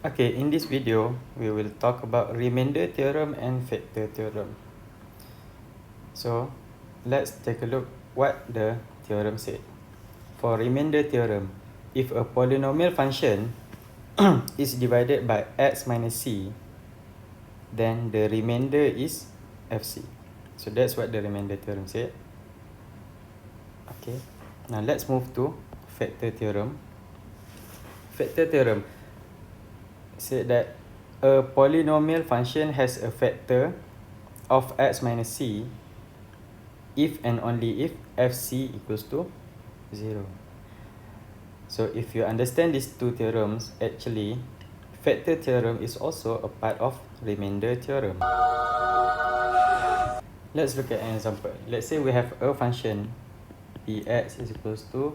Okay, in this video, we will talk about remainder theorem and factor theorem. So, let's take a look what the theorem said. For remainder theorem, if a polynomial function is divided by x minus c, then the remainder is fc. So that's what the remainder theorem said. Okay, now let's move to factor theorem. Factor theorem said that a polynomial function has a factor of x minus c if and only if fc equals to 0. So if you understand these two theorems, actually factor theorem is also a part of remainder theorem. Let's look at an example. Let's say we have a function px is equals to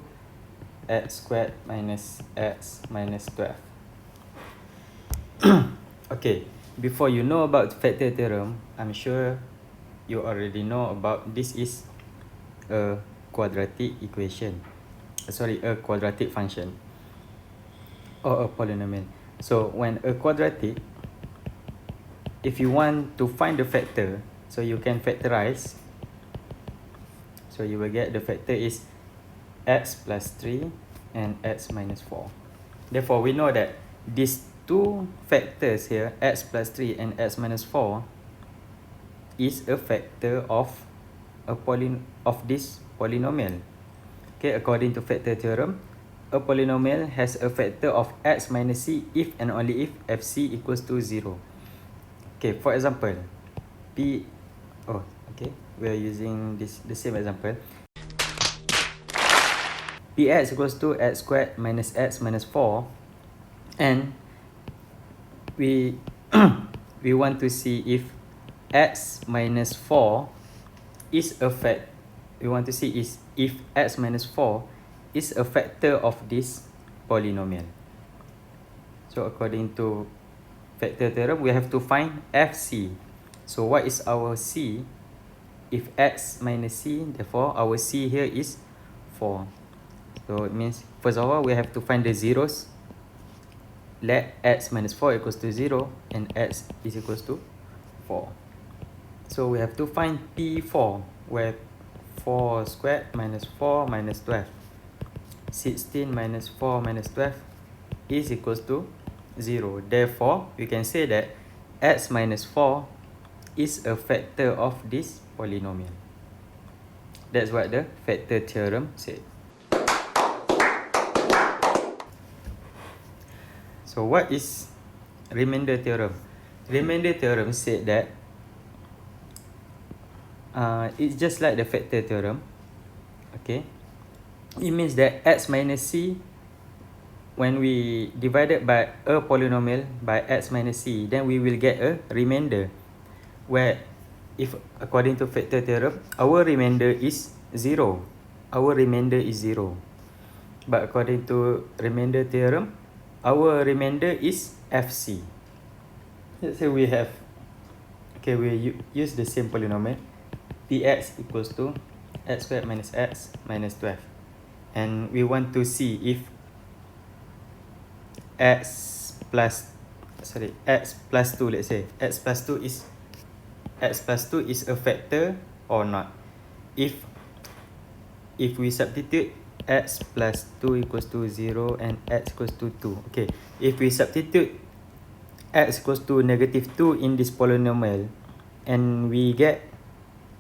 x squared minus x minus 12. Okay, before you know about factor theorem, I'm sure you already know about this is a quadratic equation. A quadratic function or a polynomial. So when a quadratic, if you want to find the factor, so you can factorize. So you will get the factor is x plus 3 and x minus 4. Therefore, we know that these two factors here, x plus 3 and x minus 4, is a factor of this polynomial. Okay, according to factor theorem, a polynomial has a factor of x minus c if and only if fc equals to 0. Okay, for example, we are using the same example. Px equals to x squared minus x minus 4, and we we want to see if x minus 4 is a we want to see if x minus 4 is a factor of this polynomial. So according to factor theorem, we have to find fc. So what is our c? If x minus c, therefore our c here is 4. So it means, first of all, we have to find the zeros. Let x minus 4 equals to 0 and x is equals to 4. So we have to find P4, where 4 squared minus 4 minus 12. 16 minus 4 minus 12 is equals to 0. Therefore, we can say that x minus 4 is a factor of this polynomial. That's what the factor theorem said. So what is remainder theorem? Remainder theorem said that it's just like the factor theorem. Okay, it means that x minus c, when we divide it by a polynomial by x minus c, then we will get a remainder, where if according to factor theorem, our remainder is 0. Our remainder is 0. But according to remainder theorem, our remainder is fc. Let's say we have, okay, we use the same polynomial, px equals to x squared minus x minus 12, and we want to see if x plus 2, let's say x plus 2 is a factor or not. If we substitute x plus 2 equals to 0 and x equals to 2. Okay, if we substitute x equals to negative 2 in this polynomial, and we get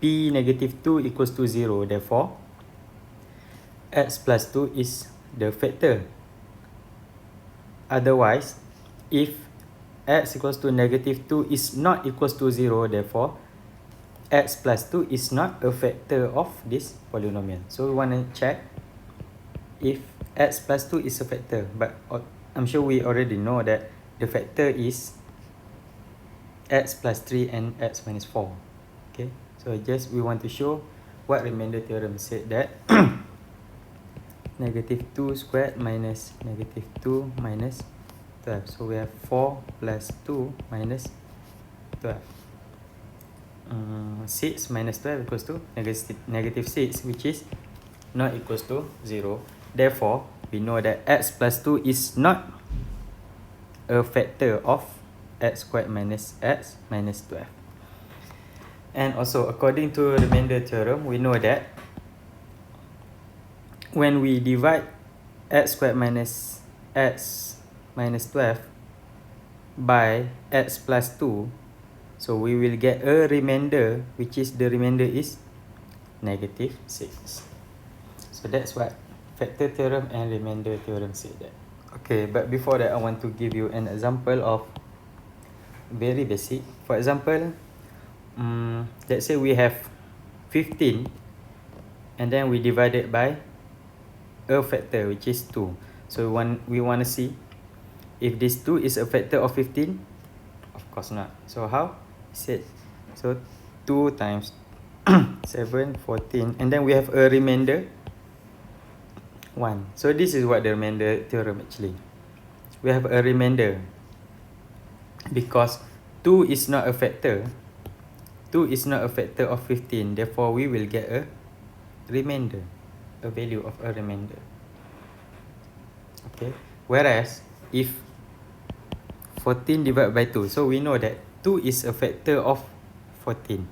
p negative 2 equals to 0, therefore x plus 2 is the factor. Otherwise, if x equals to negative 2 is not equals to 0, therefore x plus 2 is not a factor of this polynomial. So we want to check if x plus 2 is a factor, but I'm sure we already know that the factor is x plus 3 and x minus 4. Okay, so just we want to show what remainder theorem said, that negative 2 squared minus negative 2 minus 12. So we have 4 plus 2 minus 12. 6 minus 12 equals to negative 6, which is not equals to 0. Therefore, we know that x plus 2 is not a factor of x squared minus x minus 12. And also, according to remainder theorem, we know that when we divide x squared minus x minus 12 by x plus 2, so we will get a remainder, which is the remainder is negative 6. So that's what factor theorem and remainder theorem say that. Okay, but before that, I want to give you an example of very basic. For example, let's say we have 15 and then we divide it by a factor, which is 2. So we want to see if this 2 is a factor of 15. Of course not. So how? Said, so 2 times 7, 14, and then we have a remainder 1. So this is what the remainder theorem actually. We have a remainder because 2 is not a factor. 2 is not a factor of 15. Therefore, we will get a remainder, a value of a remainder. Okay. Whereas, if 14 divided by 2, so we know that 2 is a factor of 14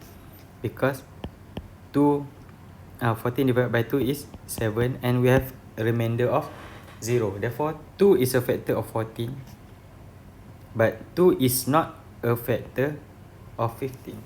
because 14 divided by 2 is 7, and we have a remainder of 0. Therefore, 2 is a factor of 14, but 2 is not a factor of 15.